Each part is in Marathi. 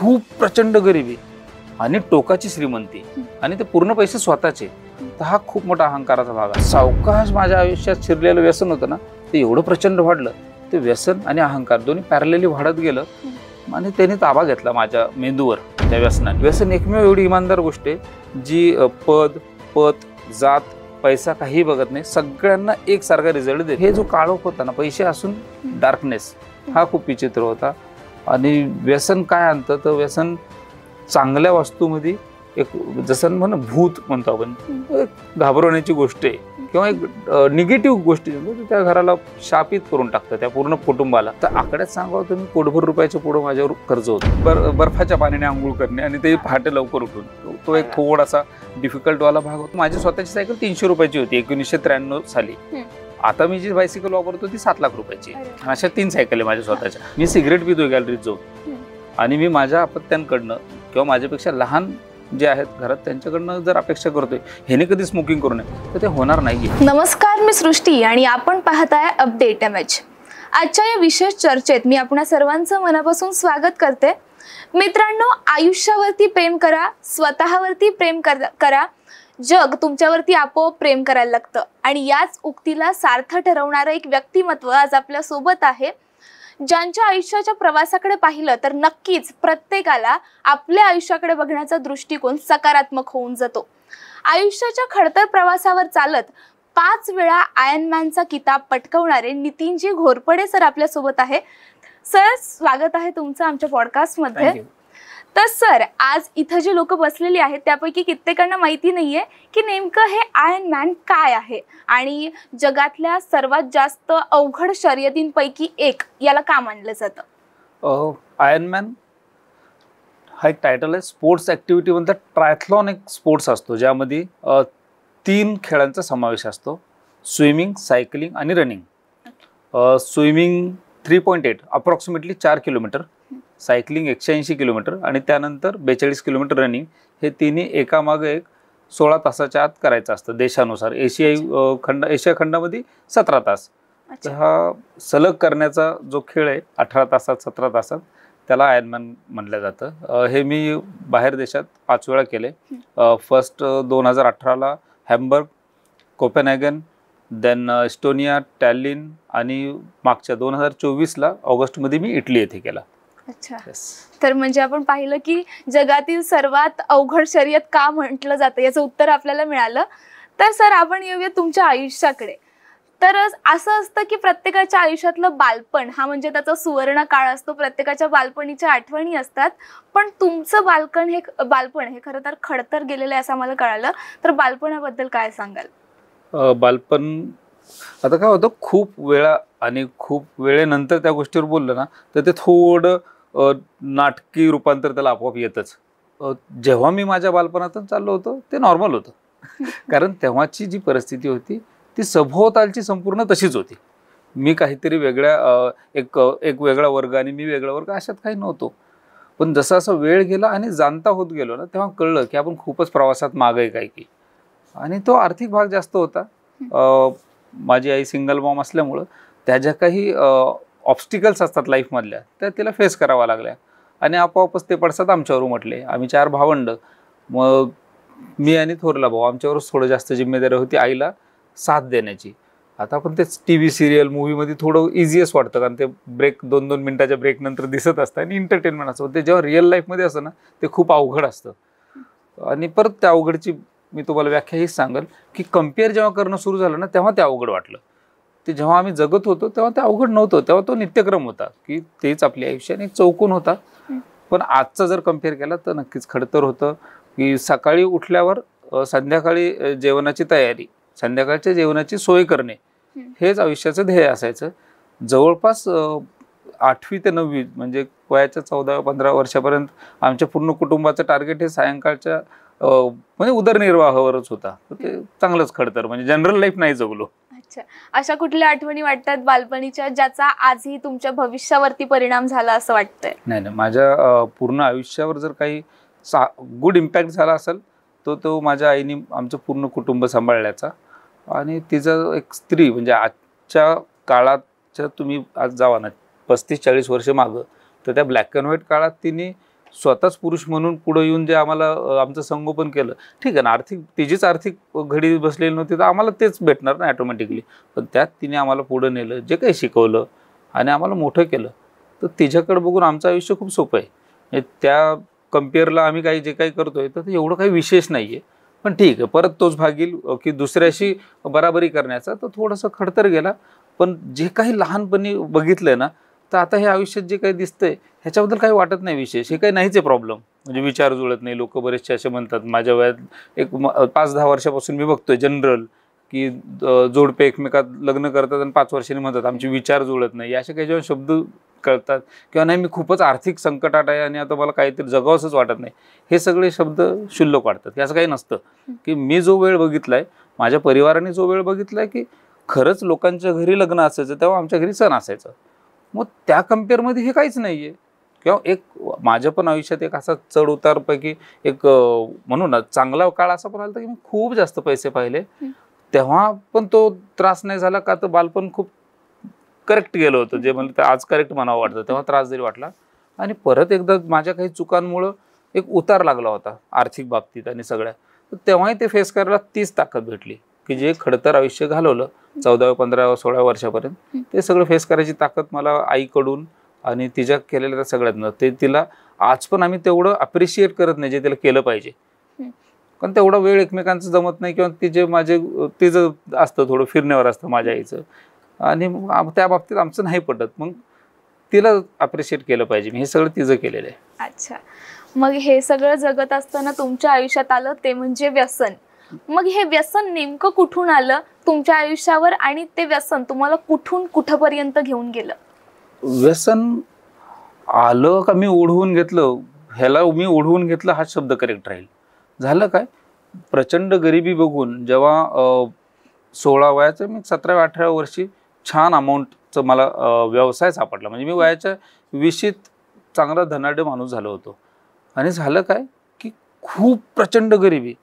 खूप प्रचंड गरिबी आणि टोकाची श्रीमंती आणि ते पूर्ण पैसे स्वतःचे, तर हा खूप मोठा अहंकाराचा भाग आहे. सावकाश माझ्या आयुष्यात शिरलेलं व्यसन होतं ना, ते एवढं प्रचंड वाढलं, ते व्यसन आणि अहंकार दोन्ही पॅरलली वाढत गेलं आणि त्याने ताबा घेतला माझ्या मेंदूवर त्या व्यसनाने. व्यसन एकमेव एवढी इमानदार गोष्ट आहे जी पद, पत, जात, पैसा काही बघत नाही, सगळ्यांना एकसारखा रिझल्ट देते. हे जो काळोख होता ना, पैसे असून डार्कनेस, हा खूप विचित्र होता. आणि व्यसन काय आणतं, तर व्यसन चांगल्या वस्तूमध्ये एक जसं म्हणा भूत म्हणतो आपण, घाबरवण्याची गोष्ट आहे किंवा एक निगेटिव्ह गोष्टी त्या घराला शापित करून टाकतं, त्या पूर्ण कुटुंबाला. तर आकड्यात सांगावं तुम्ही कोटभर रुपयाच्या पुढं माझ्यावर कर्ज होतं. बर्फाच्या पाण्याने आंघोळ करणे आणि ते पहाटे लवकर उठून, तो एक थोडासा डिफिकल्ट वाला भाग होता. माझी स्वतःची सायकल 300 रुपयाची होती 1993 साली. आता मी जी बायसिकल वापरतो ती 7 लाख रुपयाची. अशा 3 सायकल आहे माझ्या स्वतःच्या. मी सिगरेट पितोय गॅलरीत जाऊन आणि मी माझ्या अपत्यांकडनं किंवा माझ्यापेक्षा लहान जे आहेत घरात त्यांच्याकडनं जर अपेक्षा करतोय ह्याने कधी स्मोकिंग करू नये, तर ते होणार नाही. नमस्कार, मी सृष्टी आणि आपण पाहताय अपडेट MH. आजच्या या विशेष चर्चेत मी आपणा सर्वांचं मनापासून स्वागत करते. मित्रांनो, आयुष्यावरती प्रेम करा, स्वतःवरती प्रेम करा, जग तुमच्यावरती आपोआप प्रेम करायला लागतं. आणि याच उक्तीला सार्थ ठरवणारं एक व्यक्तिमत्व आज आपल्या सोबत आहे, ज्यांच्या आयुष्याच्या प्रवासाकडे पाहिलं तर नक्कीच प्रत्येकाला आपल्या आयुष्याकडे बघण्याचा दृष्टिकोन सकारात्मक होऊन जातो. आयुष्याच्या खडतर प्रवासावर चालत 5 वेळा आयर्नमॅनचा किताब पटकवणारे नितीनजी घोरपडे सर आपल्या सोबत आहे. सर, स्वागत आहे तुमचं आमच्या पॉडकास्टमध्ये. तर सर, आज इथं जे लोक बसलेली आहेत त्यापैकी कित्येकांना माहिती नाहीये की नेमकं हे आयर्नमॅन काय आहे आणि जगातल्या सर्वात जास्त अवघड शर्यतींपैकी एक याला का मानलं जातं. आयर्नमॅन हा एक टायटल आहे. स्पोर्ट्स ऍक्टिव्हिटी म्हणतात. ट्रायथलॉन एक स्पोर्ट्स असतो ज्यामध्ये 3 खेळांचा समावेश असतो: स्विमिंग, सायकलिंग आणि running. Swimming 3.8 approximately 4 kilometre, cycling 180 kilometre आणि त्यानंतर 42 किलोमीटर रनिंग. हे तिन्ही एकामागे एक 16 तासाच्या आत करायचं असतं देशानुसार. एशिया खंडामध्ये 17 तास. तर हा सलग करण्याचा जो खेळ आहे 18 तासात 17 तासात, त्याला आयर्नमॅन म्हणलं जातं. हे मी बाहेर देशात 5 वेळा केले. फर्स्ट 2018ला Hamburg, Copenhagen, then Estonia, Tallinn आणि मागच्या 2024ला ऑगस्टमध्ये मी इटली येथे केला. अच्छा. तर म्हणजे आपण पाहिलं की जगातील सर्वात अवघड शर्यत का म्हटलं जातं याचं उत्तर आपल्याला मिळालं. तर सर, आपण येऊया तुमच्या आयुष्याकडे. तर असं असतं की प्रत्येकाच्या आयुष्यातलं बालपण हा म्हणजे त्याचा सुवर्ण काळ असतो, प्रत्येकाच्या बालपणीच्या आठवणी असतात. पण तुमचं बालपण हे खरं तर खडतर गेलेलं आहे असं मला कळालं. तर बालपणाबद्दल काय सांगाल. बालपण आता काय होतं, खूप वेळा आणि खूप वेळेनंतर त्या गोष्टीवर बोललं ना तर ते थोडं नाटकी रूपांतर त्याला आपोआप येतच. जेव्हा मी माझ्या बालपणातून चाललो होतो ते नॉर्मल होतं, कारण तेव्हाची जी परिस्थिती होती ती सभोवतालची संपूर्ण तशीच होती. मी काहीतरी वेगळ्या एक वेगळा वर्ग आणि मी वेगळा वर्ग अशात काही नव्हतो. पण जसं असं वेळ गेला आणि जाणता होत गेलो ना, तेव्हा कळलं की आपण खूपच प्रवासात मागे काय की. आणि तो आर्थिक भाग जास्त होता. माझी आई सिंगल मॉम असल्यामुळं त्या ज्या काही ऑब्स्टिकल्स असतात लाईफमधल्या त्या तिला फेस कराव्या लागल्या आणि आपोआपच ते पडसाद आमच्यावर उमटले. आम्ही 4 भावंड, मग मी आणि थोरला भाऊ, आमच्यावरच थोडं जास्त जिम्मेदारी होती आईला साथ देण्याची. आता आपण तेच TV सिरियल मूवीमध्ये थोडं इझिएस्ट वाटतं, कारण ते ब्रेक 2-2 मिनिटाच्या ब्रेक नंतर दिसत असतं आणि एंटरटेनमेंट असतं. ते जेव्हा रिअल लाईफमध्ये असतं ना ते खूप अवघड असतं. आणि परत त्या अवघडची मी तुम्हाला व्याख्या हीच सांगेल की कम्पेअर जेव्हा करणं सुरू झालं ना तेव्हा ते अवघड वाटलं. ते जेव्हा आम्ही जगत होतो तेव्हा ते अवघड नव्हतं, तेव्हा तो नित्यक्रम होता की तेच आपल्या आयुष्याने एक चौकोन होता. पण आजचा जर कम्पेअर केला तर नक्कीच खडतर होतं की सकाळी उठल्यावर संध्याकाळी जेवणाची तयारी, संध्याकाळच्या जेवणाची सोय करणे हेच आयुष्याचं ध्येय असायचं. जवळपास 8वी ते 9वी म्हणजे वयाच्या 14-15 वर्षापर्यंत आमच्या पूर्ण कुटुंबाचं टार्गेट हे सायंकाळच्या म्हणजे उदरनिर्वाहावरच होता. ते चांगलंच खडतर, म्हणजे जनरल लाईफ नाही जगलो. अच्छा. अशा कुठल्या आठवणी वाटतात बालपणीच्या ज्याचा आजही तुमच्या भविष्यावरती परिणाम झाला असं वाटतंय. नाही, माझ्या पूर्ण आयुष्यावर जर काही गुड इम्पॅक्ट झाला असेल तो माझ्या आईने आमचं पूर्ण कुटुंब सांभाळल्याचा. आणि तिचं एक स्त्री म्हणजे आजच्या काळाच्या तुम्ही आज जावा ना 35-40 वर्ष मागं, तर त्या ब्लॅक अँड व्हाईट काळात तिने स्वतःच पुरुष म्हणून पुढे येऊन जे आम्हाला आमचं संगोपन केलं, ठीक आहे ना, तिचीच आर्थिक घडी बसलेली नव्हती तर आम्हाला तेच भेटणार ना ऑटोमॅटिकली. पण त्यात तिने आम्हाला पुढे नेलं, जे काही शिकवलं आणि आम्हाला मोठं केलं. तर तिच्याकडे बघून आमचं आयुष्य खूप सोपं आहे. म्हणजे त्या कम्पेअरला आम्ही जे काही करतोय तर एवढं काही विशेष नाही आहे. पण ठीक आहे, परत तोच भाग येईल की दुसऱ्याशी बराबरी करण्याचा, तर थोडंसं खडतर गेला. पण जे काही लहानपणी बघितलंय ना, तर आता हे आयुष्यात जे काही दिसतंय ह्याच्याबद्दल काही वाटत नाही विशेष. हे काही नाहीच आहे प्रॉब्लेम. म्हणजे विचार जुळत नाही. लोक बरेचसे असे म्हणतात, माझ्या वयात एक 5-10 वर्षापासून मी बघतोय जनरल की जोडपे एकमेकात लग्न करतात आणि 5 वर्षांनी म्हणतात आमचे विचार जुळत नाही. असे काही जेव्हा शब्द कळतात किंवा नाही मी खूपच आर्थिक संकटात आहे आणि आता मला काहीतरी जगावंसंच वाटत नाही, हे सगळे शब्द क्षुल्लक वाटतात. की असं काही नसतं. की मी जो वेळ बघितलाय, माझ्या परिवाराने जो वेळ बघितलाय की खरंच लोकांच्या घरी लग्न असायचं तेव्हा आमच्या घरी सण असायचं. मग त्या कम्पेअरमध्ये हे काहीच नाही आहे. किंवा एक माझ्या पण आयुष्यात एक असा चढ उतारपैकी एक म्हणू ना चांगला काळ असा पण आला की मी खूप जास्त पैसे पाहिले. तेव्हा पण तो त्रास नाही झाला का, तर बालपण खूप करेक्ट गेलं होतं. जे म्हणलं तर आज करेक्ट म्हणावं वाटतं, तेव्हा त्रास जरी वाटला. आणि परत एकदा माझ्या काही चुकांमुळं एक उतार लागला होता आर्थिक बाबतीत आणि सगळ्या. तर तेव्हाही ते फेस करायला तीच ताकद भेटली की जे खडतर आयुष्य घालवलं 14व्या 15व्या 16व्या वर्षापर्यंत, ते सगळं फेस करायची ताकद मला आईकडून आणि तिच्या केलेल्या त्या सगळ्यातनं, ते तिला आज पण आम्ही तेवढं अप्रिशिएट करत नाही जे तिला केलं पाहिजे. कारण तेवढा वेळ एकमेकांचं जमत नाही. किंवा तिचं असतं थोडं फिरण्यावर असतं माझ्या आईचं, आणि त्या बाबतीत आमचं नाही पटत. मग तिला अप्रिशिएट केलं पाहिजे. मी हे सगळं तिचं केलेलं आहे. अच्छा, मग हे सगळं जगत असताना तुमच्या आयुष्यात आलं ते म्हणजे व्यसन. मग हे व्यसन नेमकं कुठून आलं तुमच्या आयुष्यावर, आणि ते व्यसन तुम्हाला कुठून कुठपर्यंत घेऊन गेलं? व्यसन आलं का मी ओढवून घेतलं, ह्याला मी ओढवून घेतलं हाच शब्द करेक्ट राहील. झालं काय, प्रचंड गरिबी बघून जेव्हा 16 वयाचं मी 17-18 वर्षी छान अमाऊंटचं मला व्यवसाय सापडला. म्हणजे मी वयाच्या 20शीत चांगला धनाढ्य माणूस झालो होतो. आणि झालं काय की खूप प्रचंड गरिबी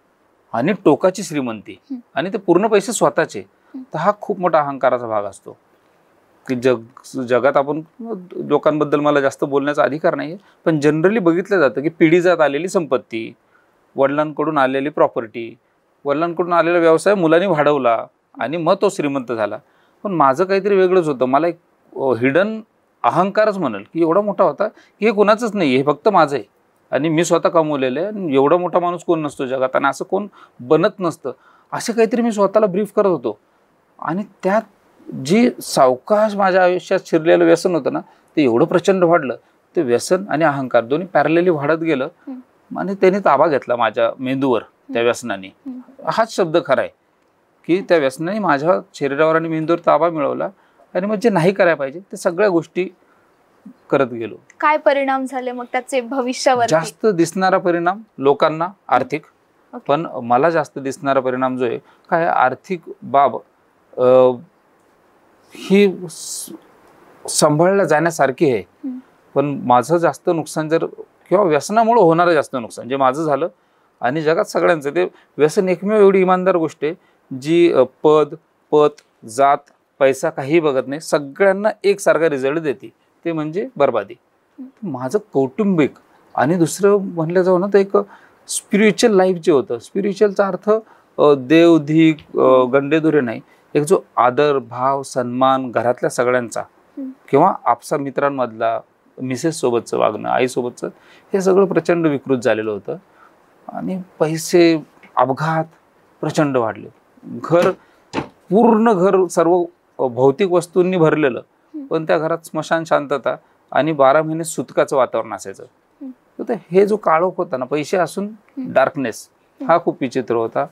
आणि टोकाची श्रीमंती, आणि ते पूर्ण पैसे स्वतःचे. तर हा खूप मोठा अहंकाराचा भाग असतो की जगात आपण लोकांबद्दल मला जास्त बोलण्याचा अधिकार नाही आहे, पण जनरली बघितलं जातं की पिढीजात आलेली संपत्ती, वडिलांकडून आलेली प्रॉपर्टी, वडिलांकडून आलेला व्यवसाय मुलांनी वाढवला आणि मग तो श्रीमंत झाला. पण माझं काहीतरी वेगळंच होतं. मला एक हिडन अहंकारच म्हणाल की एवढा मोठा होता की हे कोणाचंच नाही, हे फक्त माझं आहे आणि मी स्वतः कमवलेलं आहे. आणि एवढा मोठा माणूस कोण नसतो जगात आणि असं कोण बनत नसतं, असे काहीतरी मी स्वतःला ब्रीफ करत होतो. आणि त्यात जी सावकाश माझ्या आयुष्यात शिरलेलं व्यसन होतं ना, ते एवढं प्रचंड वाढलं. ते व्यसन आणि अहंकार दोन्ही पॅरलली वाढत गेलं आणि त्याने ताबा घेतला माझ्या मेंदूवर त्या व्यसनाने. हाच शब्द खरा आहे की त्या व्यसनाने माझ्या शरीरावर आणि मेंदूवर ताबा मिळवला. आणि मग जे नाही करायला पाहिजे ते सगळ्या गोष्टी करत गेलो. काय परिणाम झाले मग त्याचे भविष्यावर? जास्त दिसणारा परिणाम लोकांना आर्थिक, पण मला जास्त दिसणारा परिणाम जो आहे काय, आर्थिक बाब ही सांभाळल्या जाण्यासारखी आहे. पण माझं जास्त नुकसान जर किंवा व्यसनामुळे होणारं जास्त नुकसान जे माझं झालं आणि जगात सगळ्यांचं, ते व्यसन एकमेव एवढी इमानदार गोष्ट आहे जी पद, पत, जात, पैसा काही बघत नाही, सगळ्यांना एकसारखा रिझल्ट देते, ते म्हणजे बर्बादी. माझं कौटुंबिक आणि दुसरं म्हणलं जाऊ ना तर एक स्पिरिच्युअल लाईफ जे होतं, स्पिरिच्युअलचा अर्थ देवधिक गंडेदुरे नाही, एक जो आदर, भाव, सन्मान घरातल्या सगळ्यांचा किंवा आपसा मित्रांमधला, मिसेस सोबतचं वागणं, आईसोबतचं, हे सगळं प्रचंड विकृत झालेलं होतं. आणि पैसे, अपघात प्रचंड वाढले. पूर्ण घर सर्व भौतिक वस्तूंनी भरलेलं, पण त्या घरात स्मशान शांतता आणि 12 महिने सुतकाचं वातावरण असायचं. तर हे जो काळोख होता ना, पैसे असून डार्कनेस, हा खूप विचित्र होता.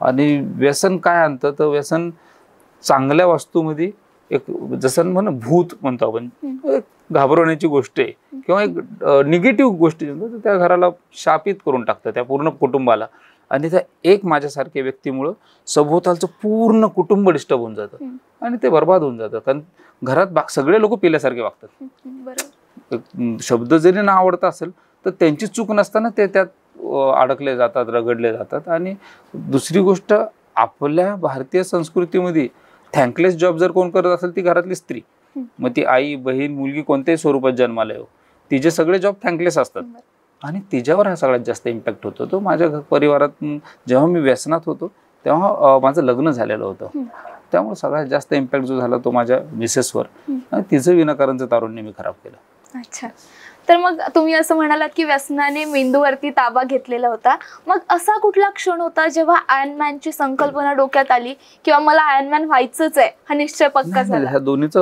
आणि व्यसन काय आणतं, तर व्यसन चांगल्या वस्तूमध्ये एक जसं म्हणा भूत म्हणतो आपण, घाबरवण्याची गोष्ट आहे किंवा एक निगेटिव्ह गोष्टी त्या घराला शापित करून टाकतं, त्या पूर्ण कुटुंबाला. आणि त्या एक माझ्यासारख्या व्यक्तीमुळं सभोवतालचं पूर्ण कुटुंब डिस्टर्ब होऊन जातं आणि ते बर्बाद होऊन जातं. कारण घरात सगळे लोक पिल्यासारखे वागतात. शब्द जरी ना आवडता असेल तर त्यांची चूक नसताना ते त्यात अडकले जातात, रगडले जातात. आणि दुसरी गोष्ट, आपल्या भारतीय संस्कृतीमध्ये थँकलेस जॉब जर कोण करत असेल ती घरातली स्त्री, मग ती आई, बहीण, मुलगी कोणत्याही स्वरूपात जन्माला येऊ, तिचे सगळे जॉब थँकलेस असतात. आणि तिच्यावर हा सगळ्यात जास्त इम्पॅक्ट होतो. तो माझ्या परिवारात जेव्हा मी व्यसनात होतो तेव्हा माझं लग्न झालेलं होतं. त्यामुळे सगळ्यात जास्त इम्पॅक्ट जो झाला तो माझ्या मिसेसवर आणि तिचं विनाकारणचं तारुण्य मी खराब केलं. अच्छा. तर मग तुम्ही असं म्हणालात की व्यसनाने मेंदूवरती ताबा घेतलेला होता. मग असा कुठला क्षण होता जेव्हा आयर्न मॅनची संकल्पना डोक्यात आली किंवा मला आयर्न मॅन व्हायचंच आहे हा निश्चय पक्का झाला? ह्या दोन्हीचा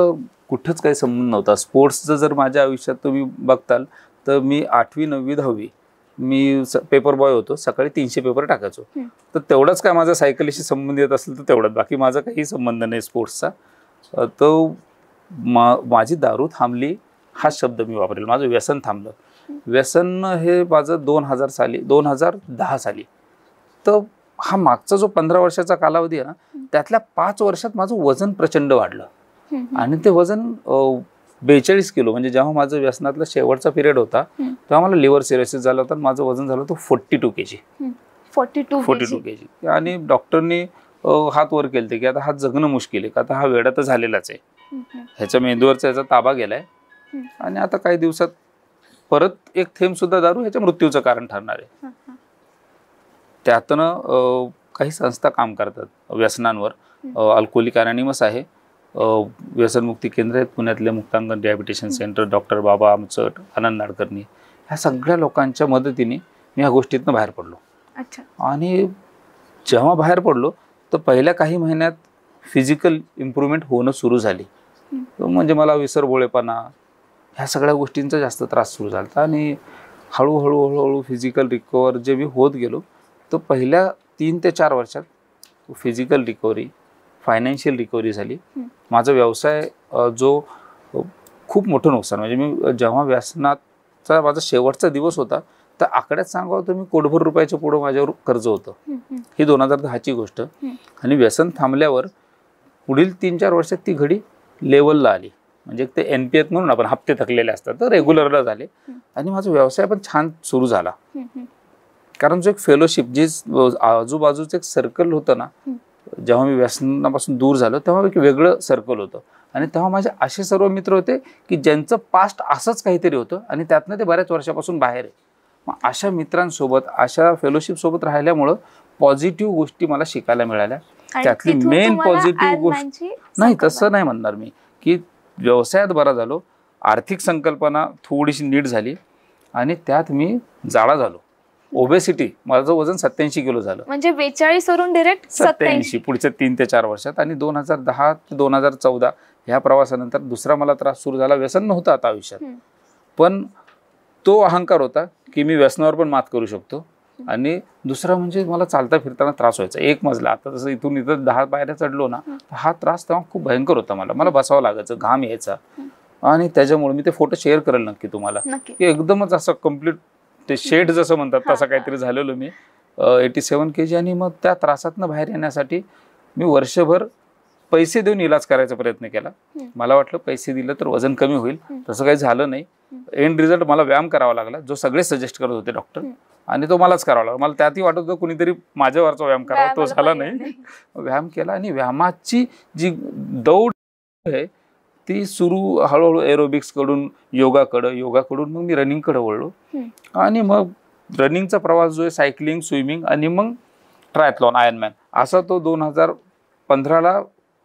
कुठंच काही संबंध नव्हता. स्पोर्ट्सचं जर माझ्या आयुष्यात तुम्ही बघताल तर मी 8वी 9वी 10वी मी पेपर बॉय होतो. सकाळी 300 पेपर टाकायचो. तर तेवढाच काय माझा सायकलीशी संबंध येत असेल तर तेवढाच, बाकी माझा काही संबंध नाही स्पोर्ट्सचा. तो माझी दारू थांबली हा शब्द मी वापरेल. माझं व्यसन थांबलं. व्यसन हे माझं 2010 साली. तर हा मागचा जो 15 वर्षाचा कालावधी आहे ना त्यातल्या 5 वर्षात माझं वजन प्रचंड वाढलं आणि ते वजन 42 किलो. म्हणजे जेव्हा माझं व्यसनातला शेवटचा पिरियड होता तेव्हा मला लिव्हर सिरोसिस झाला होता. माझं वजन झालं होतं 42 kg. 42 kg. आणि डॉक्टरनी हात वर केले की आता हा जगणं मुश्किल आहे, का आता हा वेडा तर झालेलाच आहे, ह्याच्या मेंदूवरचा याचा ताबा गेलाय आणि आता काही दिवसात परत एक थेंब सुद्धा दारू ह्याच्या मृत्यूचं कारण ठरणार आहे. त्यातनं काही संस्था काम करतात व्यसनांवर. अल्कोहोलिक अनॉनिमस आहे, व्यसनमुक्ती केंद्र आहेत पुण्यातले, मुक्तांगण रिहॅबिलिटेशन सेंटर, डॉक्टर बाबा आमचट, आनंद नाडकर्णी, ह्या सगळ्या लोकांच्या मदतीने मी ह्या गोष्टीतनं बाहेर पडलो. आणि जेव्हा बाहेर पडलो तर पहिल्या काही महिन्यात फिजिकल इम्प्रूव्हमेंट होणं सुरू झाली. म्हणजे मला विसरभोळेपणा ह्या सगळ्या गोष्टींचा जास्त त्रास सुरू झाला आणि हळूहळू फिजिकल रिकवर जे मी होत गेलो तर पहिल्या 3 ते 4 वर्षात फिजिकल रिकव्हरी, फायनान्शियल रिकव्हरी झाली. माझा व्यवसाय जो खूप मोठं नुकसान, म्हणजे मी जेव्हा व्यसनाचा माझा शेवटचा दिवस होता तर आकड्यात सांगावं तर मी कोटभर रुपयाच्या पुढं माझ्यावर कर्ज होतं. ही 2010ची गोष्ट. आणि व्यसन थांबल्यावर पुढील 3-4 वर्षात ती घडी लेवलला आली. म्हणजे ते NPS म्हणून आपण हप्ते थकलेले असतात तर रेग्युलरला झाले आणि माझा व्यवसाय पण छान सुरू झाला. कारण जो एक फेलोशिप, जे आजूबाजूचं एक सर्कल होतं ना, जेव्हा मी व्यसनापासून दूर झालो तेव्हा एक वेगळं सर्कल होतं आणि तेव्हा माझे असे सर्व मित्र होते की ज्यांचं पास्ट असंच काहीतरी होतं आणि त्यातनं ते बऱ्याच वर्षापासून बाहेर आहे. मग अशा मित्रांसोबत, अशा फेलोशिप सोबत राहिल्यामुळं पॉझिटिव्ह गोष्टी मला शिकायला मिळाल्या. त्यातली मेन पॉझिटिव्ह गोष्ट नाही, तसं नाही म्हणणार मी, की व्यवसायात बरा झालो, आर्थिक संकल्पना थोडीशी नीट झाली आणि त्यात मी जाळा झालो. ओबेसिटी, माझं वजन 87 किलो झालं. म्हणजे 42 वरून डायरेक्ट 87 पुढच्या 3 ते 4 वर्षात. आणि 2010 ते 2014 ह्या प्रवासानंतर दुसरा मला त्रास सुरू झाला. व्यसन नव्हतं आता आयुष्यात, पण तो अहंकार होता की मी व्यसनावर पण मात करू शकतो. आणि दुसरा म्हणजे मला चालता फिरताना त्रास व्हायचा. एक मजला, आता जसं इथून 10 पायऱ्या चढलो ना, हा त्रास तेव्हा खूप भयंकर होता. मला बसावं लागायचं, घाम यायचा. आणि त्याच्यामुळे मी ते फोटो शेअर करेल नक्की तुम्हाला, की एकदमच असं कम्प्लीट ते शेड जसं म्हणतात तसं काहीतरी झालेलो मी, 87 kg. आणि मग त्या त्रासातनं बाहेर येण्यासाठी मी वर्षभर पैसे देऊन इलाज करायचा प्रयत्न केला. मला वाटलं पैसे दिलं तर वजन कमी होईल, तसं काही झालं नाही. एंड रिझल्ट मला व्यायाम करावा लागला, जो सगळे सजेस्ट करत होते डॉक्टर, आणि तो मलाच करावा लागला. मला त्यातही वाटत होतं कुणीतरी माझ्यावरचा व्यायाम करावा, तो झाला नाही. व्यायाम केला आणि व्यायामाची जी दौड आहे ती सुरू हळूहळू एरोबिक्स कडून योगाकडून मग मी रनिंगकडे वळलो. आणि मग रनिंगचा प्रवास जो आहे, सायकलिंग, स्विमिंग आणि मग ट्रायथलॉन, आयर्नमॅन, असा तो 2015ला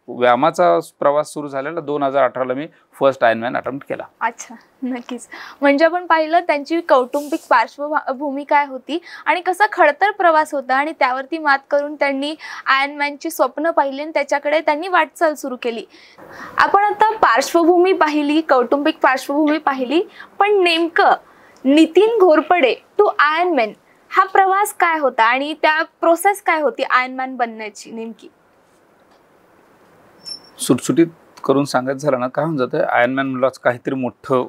व्यायामाचा प्रवास सुरू झालेला. 2018ला मी फर्स्ट आयर्नमॅन अटेम्प्ट केला. अच्छा, नक्कीच. म्हणजे आपण पाहिलं त्यांची कौटुंबिक पार्श्वभूमी काय होती आणि कसा खडतर प्रवास होता आणि त्यावरती मात करून त्यांनी आयर्नमॅनची स्वप्न पाहिली आणि त्याच्याकडे त्यांनी वाटचाल सुरू केली. आपण आता पार्श्वभूमी पाहिली, कौटुंबिक पार्श्वभूमी पाहिली, पण नेमकं नितीन घोरपडे टू आयर्नमॅन हा प्रवास काय होता आणि त्या प्रोसेस काय होती आयर्नमॅन बनण्याची नेमकी? सुटसुटीत करून सांगायचं झालं ना, काय होऊन जातं, आयर्नमॅन म्हणलं काहीतरी मोठं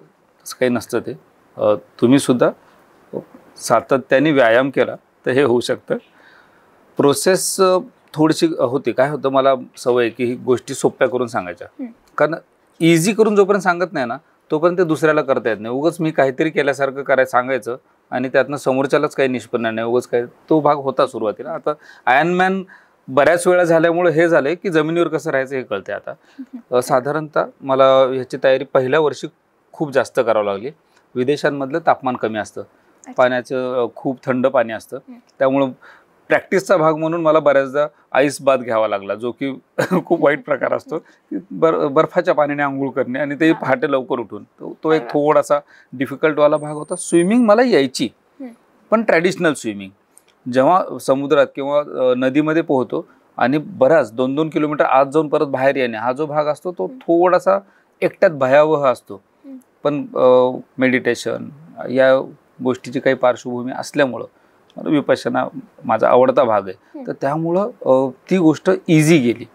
असं काही नसतं. ते तुम्ही सुद्धा सातत्याने व्यायाम केला तर हे होऊ शकतं. प्रोसेस थोडीशी होती. काय होतं, मला सवय की ही गोष्टी सोप्या करून सांगायच्या, कारण इझी करून जोपर्यंत सांगत नाही ना तोपर्यंत दुसऱ्याला करता येत नाही. उगाच मी काहीतरी केल्यासारखं सांगायचं आणि त्यातनं समोरच्यालाच काही निष्पन्न नाही, उगाच काय, तो भाग होता सुरुवातीला. आता आयर्नमॅन बऱ्याच वेळा झाल्यामुळे हे झालंय की जमिनीवर कसं राहायचं हे कळते आता. साधारणतः मला ह्याची तयारी पहिल्या वर्षी खूप जास्त करावं लागली. विदेशांमधलं तापमान कमी असतं, पाण्याचं खूप थंड पाणी असतं. त्यामुळं प्रॅक्टिसचा भाग म्हणून मला बऱ्याचदा आईस बाथ घ्यावा लागला, जो की खूप वाईट प्रकार असतो. बर्फाच्या पाण्याने आंघोळ करणे आणि ते पहाटे लवकर उठून, तो एक थोडासा डिफिकल्टवाला भाग होता. स्विमिंग मला यायची, पण ट्रॅडिशनल स्विमिंग. जेव्हा समुद्रात किंवा नदीमध्ये पोहतो आणि बराच 2-2 किलोमीटर आत जाऊन परत बाहेर येणे, हा जो भाग असतो तो थोडासा एकट्यात भयावह असतो. पण मेडिटेशन या गोष्टीची काही पार्श्वभूमी असल्यामुळं मला विपश्यना माझा आवडता भाग आहे, तर त्यामुळं ती गोष्ट इझी गेली.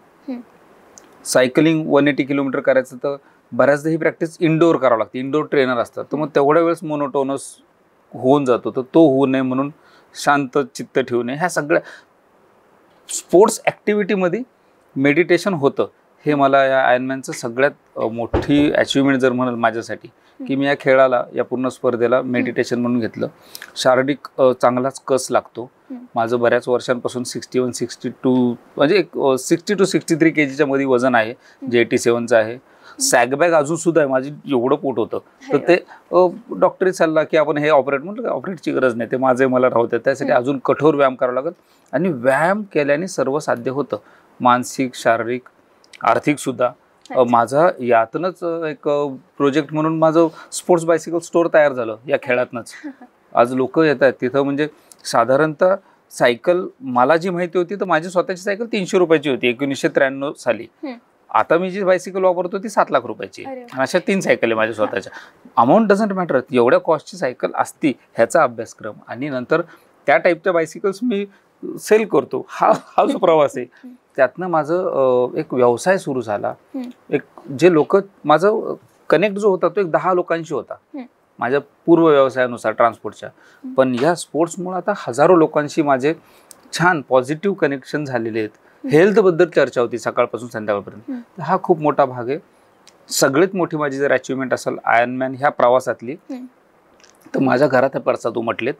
सायकलिंग 180 किलोमीटर करायचं तर बऱ्याचदा ही प्रॅक्टिस इंडोर करावं लागते, इंडोर ट्रेनर असतात, तर मग तेवढ्या वेळेस मोनोटोनस होऊन जातो. तर तो होऊ नये म्हणून शांत चित्त ठेवणे, ह्या सगळ्या स्पोर्ट्स ॲक्टिव्हिटीमध्ये मेडिटेशन होतं. हे मला या आयर्नमॅनचं सगळ्यात मोठी अचिव्हमेंट जर म्हणाल माझ्यासाठी, की मी या खेळाला, या पूर्ण स्पर्धेला मेडिटेशन म्हणून घेतलं. शारीरिक चांगलाच कस लागतो. माझं बऱ्याच वर्षांपासून 61-62 म्हणजे एक 60 to 63 kgच्या मध्ये वजन आहे, जे 87चं आहे. सॅगबॅग अजून सुद्धा आहे, माझी एवढं पोट होतं. तर ते डॉक्टरी सल्ला की आपण हे ऑपरेट, म्हटलं ऑपरेटची गरज नाही, ते माझे मला राहते. त्यासाठी अजून कठोर व्यायाम करावा लागेल आणि व्यायाम केल्याने सर्व साध्य होतं, मानसिक, शारीरिक, आर्थिक सुद्धा. माझा यातनंच एक प्रोजेक्ट म्हणून माझं स्पोर्ट्स बायसिकल स्टोअर तयार झालं या खेळातनंच. आज लोक येत आहेत तिथं. म्हणजे साधारणतः सायकल मला जी माहिती होती, तर माझी स्वतःची सायकल 300 रुपयाची होती 1993 साली. आता मी जी बायसिकल वापरतो ती 7 लाख रुपयाची. अशा 3 सायकल आहे माझ्या स्वतःच्या. अमाऊंट डझंट मॅटर, एवढ्या कॉस्टची सायकल असती ह्याचा अभ्यासक्रम, आणि नंतर त्या टाईपच्या बायसिकल्स मी सेल करतो. हा जो प्रवास आहे, त्यातनं माझं एक व्यवसाय सुरू झाला. एक जे लोक, माझं कनेक्ट जो होता तो एक 10 लोकांशी होता माझ्या पूर्व व्यवसायानुसार ट्रान्सपोर्टच्या. पण या स्पोर्ट्समुळे आता हजारो लोकांशी माझे छान पॉझिटिव्ह कनेक्शन झालेले आहेत. हेल्थबद्दल चर्चा होती सकाळपासून संध्याकाळपर्यंत. हा खूप मोठा भाग आहे. सगळ्यात मोठी माझी जर अचिव्हमेंट असेल आयर्नमॅन ह्या प्रवासातली, तर माझ्या घरात हे पडसाद उमटलेत.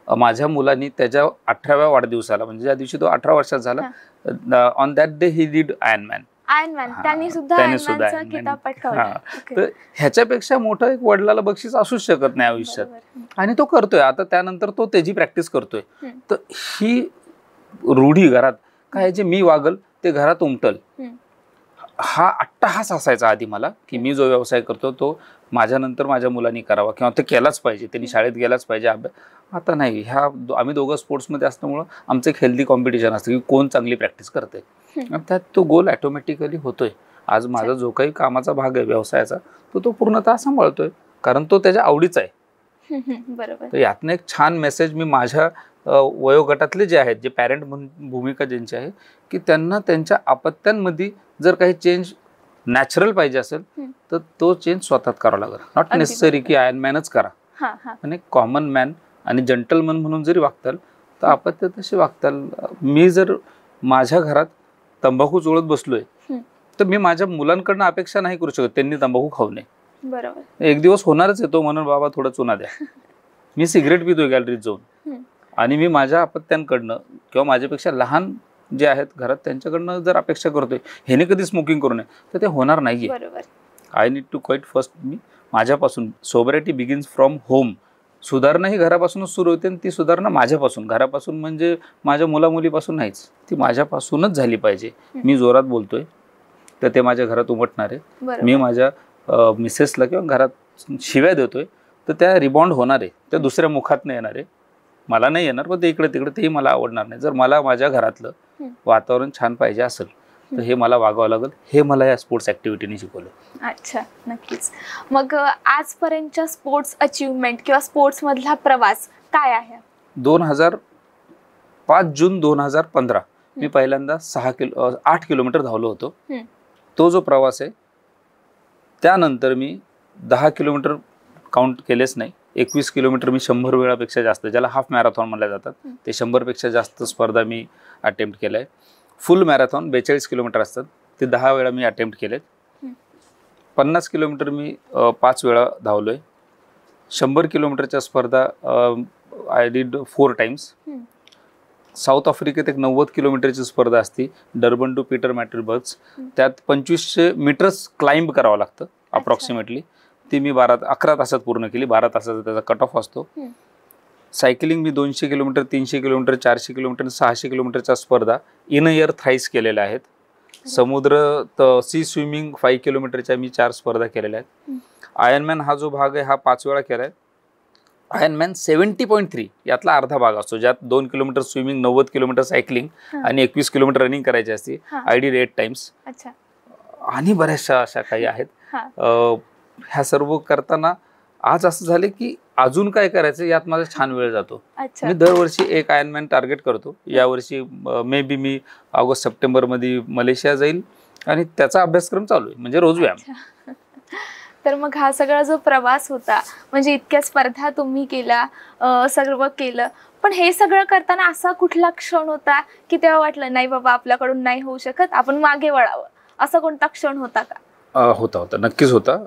माझ्या मुलांनी त्याच्या 18व्या वाढदिवसाला, म्हणजे ज्या दिवशी तो 18 वर्षाचा झाला, on that day he did Ironman. त्यांनी सुद्धा किताब पटकावला. तर ह्याच्यापेक्षा मोठं एक वडिलाला बक्षीस असूच शकत नाही आयुष्यात, आणि तो करतोय. आता त्यानंतर तो त्याची प्रॅक्टिस करतोय. तर ही रूढी घरात काय, जे मी वागल ते घरात उमटल, हा अट्टहास असायचा आधी मला, की मी जो व्यवसाय करतो तो माझ्यानंतर माझ्या मुलांनी करावा, किंवा ते केलाच पाहिजे, त्यांनी शाळेत गेलाच पाहिजे, अभ्यास. आता नाही. आम्ही दोघं स्पोर्ट्समध्ये असल्यामुळं आमचं एक हेल्दी कॉम्पिटिशन असतं की कोण चांगली प्रॅक्टिस करते, त्यात तो गोल ॲटोमॅटिकली होतोय. आज माझा जो काही कामाचा भाग आहे व्यवसायाचा, तो पूर्णतः सांभाळतोय, कारण तो त्याच्या आवडीचा आहे. बरोबर. तर यातनं एक छान मेसेज मी माझ्या वयोगटातले जे आहेत, जे पॅरेंट भूमिका ज्यांची आहे, की त्यांना त्यांच्या अपत्यांमध्ये जर काही चेंज नॅचरल पाहिजे असेल, तर तो चेंज स्वतःच करावा लागेल. नॉट नेसेसरी की आयर्नमॅनच करा. आणि कॉमन मॅन आणि जंटलमन म्हणून जरी वागताल, तर अपत्य तसे वागताल. मी जर माझ्या घरात तंबाखू चोळत बसलोय, तर मी माझ्या मुलांकडनं अपेक्षा नाही करू शकत त्यांनी तंबाखू खाऊ नये. बरोबर. एक दिवस होणारच येतो, म्हणून बाबा थोडं चुना द्या. मी सिगरेट पितोय गॅलरीत जाऊन, आणि मी माझ्या अपत्यांकडनं किंवा माझ्यापेक्षा लहान जे आहेत घरात त्यांच्याकडनं जर अपेक्षा करतोय ह्याने कधी स्मोकिंग करू नये, तर ते होणार नाहीये. I need to quit first मी माझ्यापासून. Sobriety begins from home. सुधारणा ही घरापासूनच सुरू होते, आणि ती सुधारणा माझ्यापासून, घरापासून म्हणजे माझ्या मुलामुलीपासून नाहीच, ती माझ्यापासूनच झाली पाहिजे. मी जोरात बोलतोय तर ते माझ्या घरात उमटणार आहे. मी माझ्या मिसेसला किंवा घरात शिव्या देतोय तर त्या रिबॉन्ड होणार आहे, त्या दुसऱ्या मुखात नाही येणार आहे. मला नाही येणार, पण ते इकडे तिकडे तेही मला आवडणार नाही. जर मला माझ्या घरातलं वातावरण छान पाहिजे असेल, तर हे मला वागावं लागेल. हे मला या स्पोर्ट्स ॲक्टिव्हिटीने शिकवलं. अच्छा, नक्कीच. मग आजपर्यंतच्या स्पोर्ट्स अचिव्हमेंट किंवा स्पोर्ट्स मधला प्रवास काय आहे? 5 जून 2015 मी पहिल्यांदा 8 किलोमीटर धावलो होतो. तो जो प्रवास आहे, त्यानंतर मी 10 किलोमीटर काउंट केलेच नाही. 21 किलोमीटर मी 100 वेळापेक्षा जास्त, ज्याला हाफ मॅरेथॉन म्हणल्या जातात, ते 100 पेक्षा जास्त स्पर्धा मी अटेम्प्ट केलाय. फुल मॅरेथॉन 42 किलोमीटर असतात, ते 10 वेळा मी अटेम्प्ट केलेत. 50 किलोमीटर मी 5 वेळा धावलोय. 100 किलोमीटरच्या स्पर्धा आय डिड 4 टाइम्स. साऊथ आफ्रिकेत एक 90 किलोमीटरची स्पर्धा असते, डर्बन टू पीटर मॅटरबर्ग्स. त्यात 2500 मीटर्स क्लाइंब करावं लागतं अप्रॉक्सिमेटली. ती मी 11 तासात पूर्ण केली. 12 तासाचा त्याचा कट ऑफ असतो. सायकलिंग मी 200 किलोमीटर, 300 किलोमीटर, 400 किलोमीटर, 600 किलोमीटरच्या स्पर्धा इन अ इयर थ्राईस केलेल्या आहेत. सी स्विमिंग 5 किलोमीटरच्या मी 4 स्पर्धा केलेल्या आहेत. आयर्नमॅन हा जो भाग आहे हा 5 वेळा केला आहे. आयर्नमॅन 70.3 यातला अर्धा भाग असतो, ज्यात 2 किलोमीटर स्विमिंग, 90 किलोमीटर सायकलिंग आणि 21 किलोमीटर रनिंग करायची असते. I did 8 times. आणि बऱ्याचशा अशा काही आहेत. ह्या सर्व करताना आज असं झालं की अजून काय करायचं यात माझा छान वेळ जातो. मी दरवर्षी एक आयर्नमॅन टार्गेट करतो. यावर्षी may be me August September मध्ये मलेशिया जाईल आणि त्याचा अभ्यासक्रम चालू आहे, म्हणजे रोज व्यायाम. तर मग हा सगळा जो प्रवास होता, म्हणजे इतक्या स्पर्धा तुम्ही केल्या, सर्व केलं, पण हे सगळं करताना असा कुठला क्षण होता की तेव्हा वाटलं नाही बाबा आपल्याकडून नाही होऊ शकत, आपण मागे वळावं, असा कोणता क्षण होता का? होता, नक्कीच होता.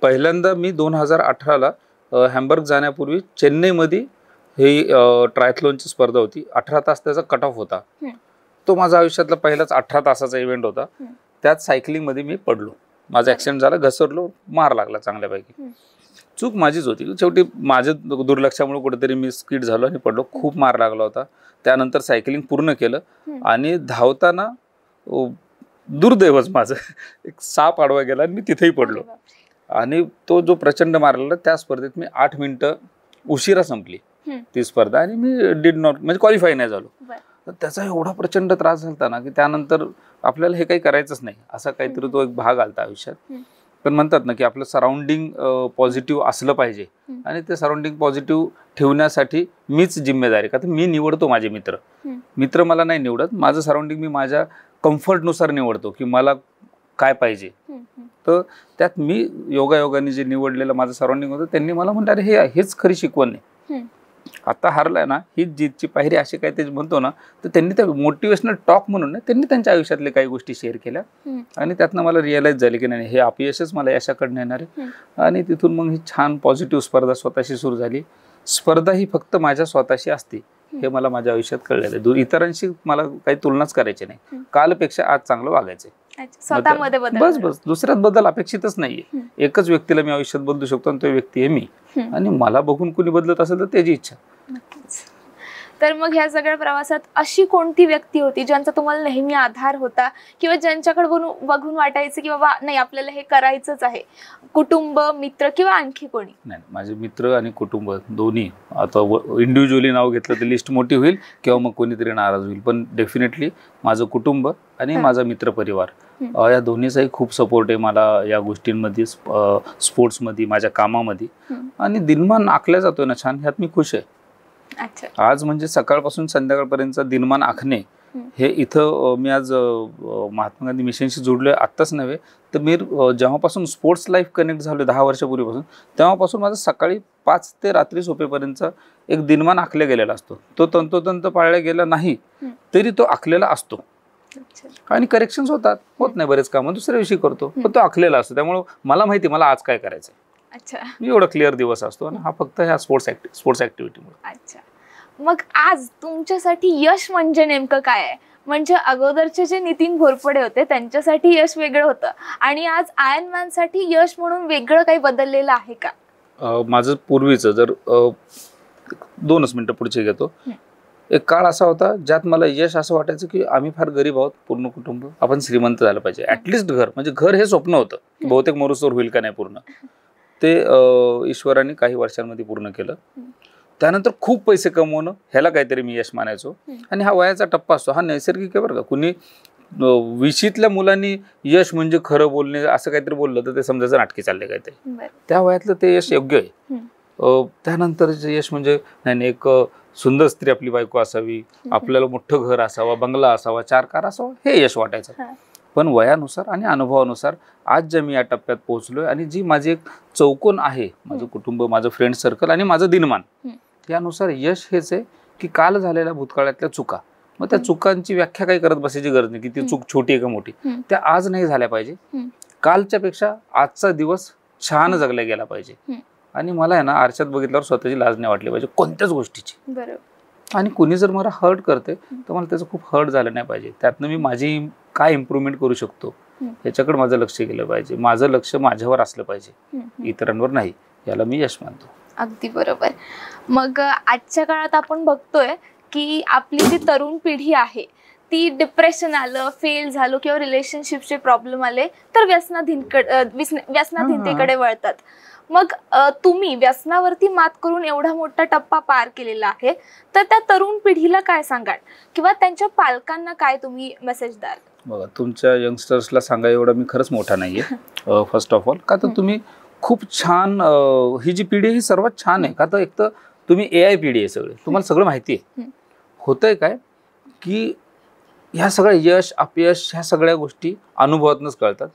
पहिल्यांदा मी 2018ला हॅम्बर्ग जाण्यापूर्वी चेन्नईमध्ये ही ट्रायथलॉनची स्पर्धा होती. 18 तास त्याचा कट ऑफ होता. तो माझ्या आयुष्यातला पहिलाच 18 तासाचा इव्हेंट होता. त्यात सायकलिंगमध्ये मी पडलो, माझा ऍक्सिडेंट झाला, घसरलो, मार लागला चांगल्यापैकी. चूक माझीच होती. शेवटी माझ्या दुर्लक्षामुळे कुठेतरी मी स्किड झालो आणि पडलो. खूप मार लागला होता. त्यानंतर सायकलिंग पूर्ण केलं आणि धावताना दुर्दैवच माझं एक साप आडवा गेला आणि मी तिथेही पडलो. आणि तो जो प्रचंड मारलेला, त्या स्पर्धेत मी 8 मिनिटं उशिरा संपली ती स्पर्धा आणि मी डिड नॉट, म्हणजे क्वालिफाय नाही झालो. तर त्याचा एवढा प्रचंड त्रास झाला ना की त्यानंतर आपल्याला हे काही करायचंच नाही, असा काहीतरी तो एक भाग आलता आयुष्यात. पण म्हणतात ना की आपलं सराउंडिंग पॉझिटिव्ह असलं पाहिजे आणि ते सराउंडिंग पॉझिटिव्ह ठेवण्यासाठी मीच जिम्मेदारी. का तर मी निवडतो माझे मित्र मला नाही निवडत. माझं सराउंडिंग मी माझ्या कम्फर्टनुसार निवडतो की मला काय पाहिजे. तर त्यात मी योगायोगाने जे निवडलेलं माझं सराउंडिंग होतं, त्यांनी मला म्हणतात अरे हेच खरी शिकवण आहे. आता हारलाय ना, हीच जीतची पायरी, अशी काय ते म्हणतो ना, तर त्यांनी त्या मोटिवेशनल टॉक म्हणून त्यांनी त्यांच्या आयुष्यातले काही गोष्टी शेअर केल्या आणि त्यातनं मला रिअलाइज झाले की नाही, हे अपयशच मला यशाकडनं येणार आहे. आणि तिथून मग ही छान पॉझिटिव्ह स्पर्धा स्वतःशी सुरू झाली. स्पर्धा ही फक्त माझ्या स्वतःशी असते हे मला माझ्या आयुष्यात कळलेलं आहे. इतरांशी मला काही तुलनाच करायची नाही. कालपेक्षा आज चांगलं वागायचंय. बस दुसऱ्यात बदल अपेक्षितच नाहीये. एकच व्यक्तीला मी आयुष्यात बदलू शकतो आणि तो व्यक्ती आहे मी. आणि मला बघून कुणी बदलत असेल तर त्याची इच्छा. तर मग ह्या सगळ्या प्रवासात अशी कोणती व्यक्ती होती ज्यांचा तुम्हाला नेहमी आधार होता किंवा ज्यांच्याकडे बघून वाटायचं की बाबा नाही आपल्याला हे करायचंच आहे? कुटुंब, मित्र किंवा आणखी कोणी? नाही, माझे मित्र आणि कुटुंब दोन्ही. आता इंडिव्हिज्युअली नाव घेतलं तर लिस्ट मोठी होईल किंवा मग कोणीतरी नाराज होईल, पण डेफिनेटली माझं कुटुंब आणि माझा मित्र परिवार या दोन्हीचाही खूप सपोर्ट आहे मला या गोष्टींमध्ये, स्पोर्ट्समध्ये, माझ्या कामामध्ये. आणि दिनमान आखल्या जातोय ना छान, ह्यात मी खुश आहे. आज म्हणजे सकाळपासून संध्याकाळपर्यंतचा दिनमान आखणे हे इथं मी आज महात्मा गांधी मिशनशी जोडलोय. आत्ताच नव्हे तर मी जेव्हापासून स्पोर्ट्स लाईफ कनेक्ट झालो 10 वर्षापूर्वीपासून, तेव्हापासून माझं सकाळी 5 ते रात्री झोपेपर्यंतचा एक दिनमान आखला गेलेला असतो. तो तंतोतंत पाळला गेला नाही तरी तो आखलेला असतो. आणि करेक्शन्स होत नाही, बरेच कामं दुसऱ्या दिवशी करतो, पण तो आखलेला असतो. त्यामुळे मला माहिती मला आज काय करायचंय. मी एवढा क्लिअर दिवस असतो आणि हा फक्त ह्या स्पोर्ट्स ऍक्टिव्हिटीमुळे. अच्छा, मग आज तुमच्यासाठी यश म्हणजे नेमकं काय आहे? म्हणजे अगोदरचे जे नितीन घोरपडे होते त्यांच्यासाठी यश वेगळं होतं आणि आज आयर्नमॅन साठी यश म्हणून वेगळं काही बदललेलं आहे का? माझं पूर्वीचं जर 2 मिनिटं पुढचे घेतो. एक काळ असा होता ज्यात मला यश असं वाटायचं की आम्ही फार गरीब आहोत, पूर्ण कुटुंब, आपण श्रीमंत झालं पाहिजे. ऍटलिस्ट घर, म्हणजे घर हे स्वप्न होतं की बहुतेक मरुस्तोवर होईल का नाही पूर्ण. ते ईश्वराने काही वर्षांमध्ये पूर्ण केलं. त्यानंतर खूप पैसे कमवणं ह्याला काहीतरी मी यश मानायचो. आणि हा वयाचा टप्पा असतो, हा नैसर्गिक आहे बरं का. कुणी 20शीतल्या मुलांनी यश म्हणजे खरं बोलणे असं काहीतरी बोललं तर ते समजायचं नाटकी चालले काहीतरी. त्या वयातलं ते यश योग्य आहे. त्यानंतरचे यश म्हणजे नाही, एक सुंदर स्त्री आपली बायको असावी, आपल्याला मोठं घर असावं, बंगला असावा, 4 कार असावा, हे यश वाटायचं. पण वयानुसार आणि अनुभवानुसार आज ज्या मी या टप्प्यात पोहोचलोय आणि जी माझी एक चौकोन आहे, माझं कुटुंब, माझं फ्रेंड सर्कल आणि माझं दिनमान, यानुसार यश हेच आहे की काल झालेल्या भूतकाळातल्या चुका, मग त्या चुकांची व्याख्या काही करत बसायची गरज नाही की ती चूक छोटी आहे का मोठी. त्या आज नाही झाल्या पाहिजे. कालच्या पेक्षा आजचा दिवस छान जगला गेला पाहिजे. आणि मला आहे ना आरशात बघितल्यावर स्वतःची लाज नाही वाटली पाहिजे कोणत्याच गोष्टीची. आणि कुणी जर मला हर्ट करते तर मला त्याचं खूप हर्ट झालं नाही पाहिजे. त्यातनं मी माझी काय इम्प्रूव्हमेंट करू शकतो याच्याकडे माझं लक्ष गेलं पाहिजे. माझं लक्ष माझ्यावर असलं पाहिजे, इतरांवर नाही. याला मी यश मानतो. अगदी बरोबर. मग आजच्या काळात आपण बघतोय की आपली जी तरुण पिढी आहे ती डिप्रेशन आलं, फेल झालो किंवा रिलेशनशिपचे प्रॉब्लेम आले तर व्यसनाधीनतेकडे वळतात. मग तुम्ही व्यसनावरती मात करून एवढा मोठा टप्पा पार केलेला आहे, तर त्या तरुण पिढीला काय सांगाल किंवा त्यांच्या पालकांना काय तुम्ही मेसेज द्याल? बघा, तुमच्या यंगस्टर्सला सांगा एवढा मी खरंच मोठा नाहीये फर्स्ट ऑफ ऑल. का तर तुम्ही खूप छान, ही जी पिढी ही सर्वात छान आहे. का तर एक तर तुम्ही AI पिढी आहे, सगळे तुम्हाला सगळं माहिती आहे. होतंय काय की ह्या सगळ्या यश अपयश ह्या सगळ्या गोष्टी अनुभवातूनच कळतात.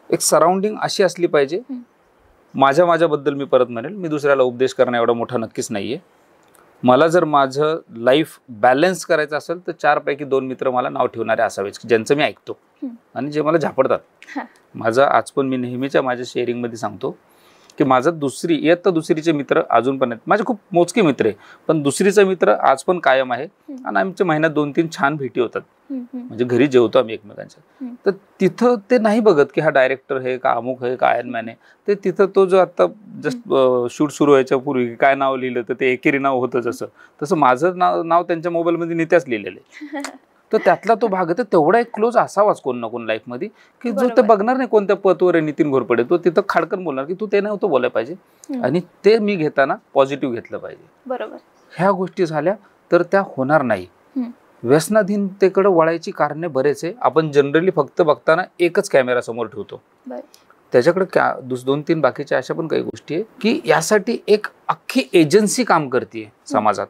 एक सराउंडिंग अशी असली पाहिजे. माझ्याबद्दल मी परत म्हणेल, मी दुसऱ्याला उपदेश करणं एवढा मोठा नक्कीच नाहीये. मला जर माझं लाईफ बॅलन्स करायचं असेल तर 4 पैकी 2 मित्र मला नाव ठेवणारे असावेच, ज्यांचं मी ऐकतो आणि जे मला झापडतात. माझं आज पण मी नेहमीच्या माझ्या शेअरिंगमध्ये सांगतो की माझं दुसरीचे मित्र अजून पण आहेत. माझे खूप मोजके मित्र आहे, पण दुसरीचा मित्र आज पण कायम आहे आणि आमच्या महिन्यात 2-3 छान भेटी होतात. म्हणजे घरी जेवतो आम्ही एकमेकांच्या. तर तिथं ते नाही बघत की हा डायरेक्टर आहे का अमुक आहे का आयर्नमॅन आहे. ते तिथं तो जो आता जस्ट शूट सुरू व्हायच्या पूर्वी काय नाव लिहिलं तर ते एकेरी नाव होतं, तसं माझं नाव त्यांच्या मोबाईलमध्ये नित्याच लिहिलेलं आहे. तर त्यातला तो भाग आहे. तर तेवढा एक क्लोज असावाच कोण ना कोण लाईफमध्ये की जो ते बघणार नाही कोणत्या पदवर आहे नितीन घोरपडे, तो तिथं खाडकन बोलणार की तू ते नव्हतं बोलायला पाहिजे आणि ते मी घेताना पॉझिटिव्ह घेतलं पाहिजे. बरोबर. ह्या गोष्टी झाल्या तर त्या होणार नाही. व्यसनाधीनतेकडे वळायची कारणे बरेच आहे. आपण जनरली फक्त बघताना एकच कॅमेरा समोर ठेवतो, त्याच्याकडे 2-3 बाकीच्या अशा पण काही गोष्टी आहे की यासाठी एक अख्खी एजन्सी काम करते समाजात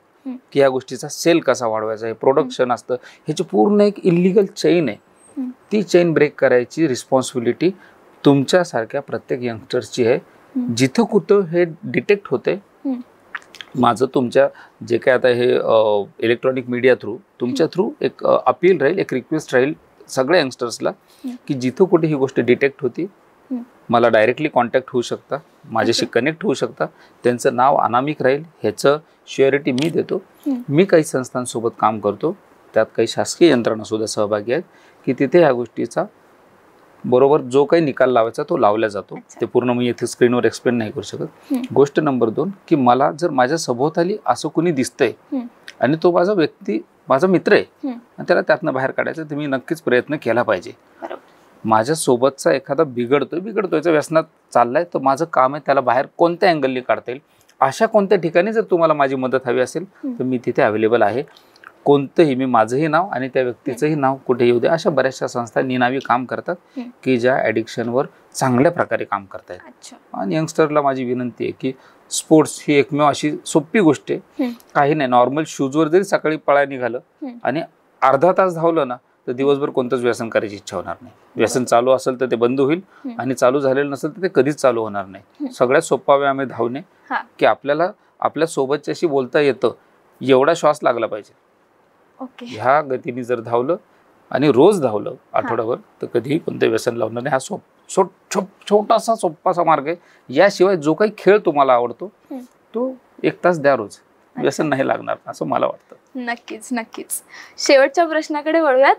की या गोष्टीचा सेल कसा वाढवायचा, हे प्रोडक्शन असतं, ह्याची पूर्ण एक इलिगल चेन आहे. ती चेन ब्रेक करायची रिस्पॉन्सिबिलिटी तुमच्यासारख्या प्रत्येक यंगस्टरची आहे. जिथं कुठं हे डिटेक्ट होते, माझं तुमच्या जे काय आता हे इलेक्ट्रॉनिक मीडिया थ्रू तुमच्या थ्रू एक अपील राहील, एक रिक्वेस्ट राहील सगळ्या यंगस्टर्सला की जिथं कुठे ही गोष्ट डिटेक्ट होती मला डायरेक्टली कॉन्टॅक्ट होऊ शकता, माझ्याशी कनेक्ट होऊ शकता. त्यांचं नाव अनामिक राहील, ह्याचं श्युअरिटी मी देतो. मी काही संस्थांसोबत काम करतो, त्यात काही शासकीय यंत्रणा सुद्धा सहभागी आहेत की तिथे ह्या गोष्टीचा बरोबर जो काही निकाल लावायचा तो लावला जातो. ते पूर्ण मी इथे स्क्रीनवर एक्सप्लेन नाही करू शकत. गोष्ट नंबर 2 की मला जर माझ्या सभोवताली असं कोणी दिसतंय आणि तो माझा मित्र आहे आणि त्याला त्यातनं बाहेर काढायचं, तर मी नक्कीच प्रयत्न केला पाहिजे. माझ्या सोबतचा एखादा बिघडतोय व्यसनात चाललाय, तर माझं काम आहे त्याला बाहेर कोणत्या अँगलनी काढता येईल, अशा कोणत्या ठिकाणी जर तुम्हाला माझी मदत हवी असेल तर मी तिथे अवेलेबल आहे. कोणतंही, मी माझंही नाव आणि त्या व्यक्तीचंही नाव कुठे येऊ दे, अशा बऱ्याचशा संस्था निनावी काम करतात की ज्या ॲडिक्शनवर चांगल्या प्रकारे काम करतायत. आणि यंगस्टरला माझी विनंती आहे की स्पोर्ट्स ही एकमेव अशी सोपी गोष्ट आहे. काही नाही, नॉर्मल शूजवर जरी सकाळी पळायला निघालं आणि अर्धा तास धावलं ना तर दिवसभर कोणतंच व्यसन करायची इच्छा होणार नाही. व्यसन चालू असेल तर ते बंद होईल आणि चालू झालेलं नसेल तर ते कधीच चालू होणार नाही. सगळ्यात सोपा व्यायाम आहे धावणे, की आपल्याला आपल्या सोबतच्याशी बोलता येतं एवढा श्वास लागला पाहिजे. ह्या गतीने जर धावलं आणि रोज धावलं आठवड्याभर तर कधीही कोणतं व्यसन लावणार नाही. हा छोटासा सोपासा मार्ग आहे. याशिवाय जो काही खेळ तुम्हाला आवडतो तो 1 तास द्या रोज, व्यसन नाही लागणार असं मला वाटतं. नक्कीच. शेवटच्या प्रश्नाकडे वळूयात.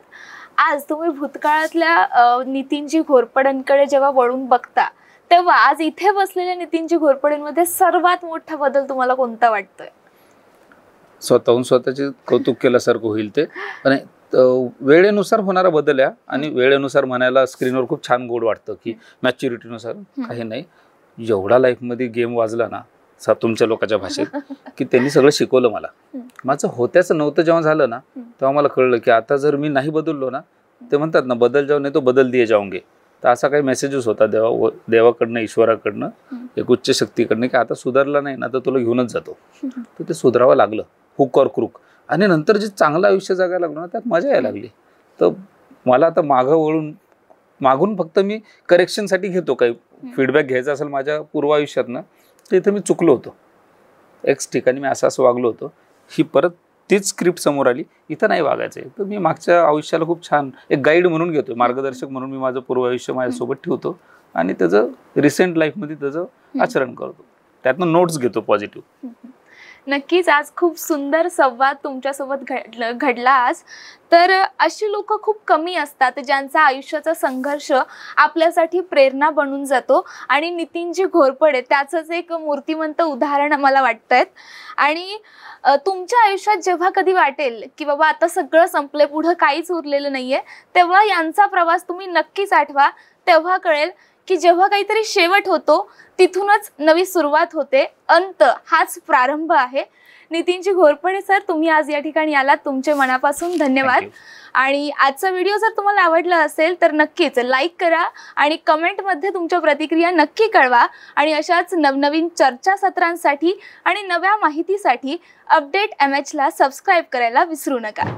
आज तुम्ही भूतकाळातल्या नितीनजी घोरपडेंकडे जेव्हा वळून बघता तेव्हा आज इथे बसलेल्या नितीनजी घोरपडेंमध्ये सर्वात मोठा बदल तुम्हाला कोणता वाटतोय? स्वतःहून स्वतःचे कौतुक केल्यासारखं होईल ते. आणि वेळेनुसार होणारा बदल आहे आणि वेळेनुसार म्हणायला स्क्रीनवर खूप छान गोड वाटतं की मॅच्युरिटीनुसार काही नाही. जेवढा लाईफमध्ये गेम वाजला ना तुमच्या लोकांच्या भाषेत की त्यांनी सगळं शिकवलं मला. माझं होत्याचं नव्हतं जेव्हा झालं ना तेव्हा मला कळलं की आता जर मी नाही बदललो ना, ते म्हणतात ना बदल जाऊ नाही तो बदल दिए जाऊंगे, तर असा काही मेसेजेस होता देवाकडनं ईश्वराकडनं एक उच्च शक्तीकडनं की आता सुधारला नाही ना तर तुला घेऊनच जातो. तर ते सुधारावं लागलं हुक और क्रूक. आणि नंतर जे चांगलं आयुष्य जगायला लागलं ना त्यात मजा यायला लागली. तर मला आता मागून फक्त मी करेक्शनसाठी घेतो, काही फीडबॅक घ्यायचा असेल माझ्या पूर्व आयुष्यातनं तर इथं मी चुकलो होतो, एक्स ठिकाणी मी असं वागलो होतो, ही परत तीच स्क्रिप्ट समोर आली, इथं नाही वागायचं आहे. तर मी मागच्या आयुष्याला खूप छान एक गाईड म्हणून घेतो, मार्गदर्शक म्हणून मी माझं पूर्व आयुष्य माझ्यासोबत ठेवतो आणि त्याचं रिसेंट लाईफमध्ये त्याचं आचरण करतो, त्यातनं नोट्स घेतो पॉझिटिव्ह. नक्कीच आज खूप सुंदर संवाद तुमच्यासोबत घडला आज. तर अशी लोक खूप कमी असतात ज्यांचा आयुष्याचा संघर्ष आपल्यासाठी प्रेरणा बनून जातो आणि नितीनजी घोरपडे त्याचंच एक मूर्तिमंत उदाहरण मला वाटतंय. आणि तुमच्या आयुष्यात जेव्हा कधी वाटेल की बाबा आता सगळं संपलंय, पुढं काहीच उरलेलं नाहीये, तेव्हा यांचा प्रवास तुम्ही नक्कीच आठवा. तेव्हा कळेल की जेव्हा काहीतरी शेवट होतो तिथूनच नवी सुरुवात होते, अंत हाच प्रारंभ आहे. नितीनजी घोरपडे सर, तुम्ही आज या ठिकाणी आलात, तुमचे मनापासून धन्यवाद. आणि आजचा व्हिडिओ जर तुम्हाला आवडला असेल तर नक्कीच लाईक करा आणि कमेंटमध्ये तुमच्या प्रतिक्रिया नक्की कळवा. आणि अशाच नवनवीन चर्चासत्रांसाठी आणि नव्या माहितीसाठी अपडेट MH ला सबस्क्राईब करायला विसरू नका.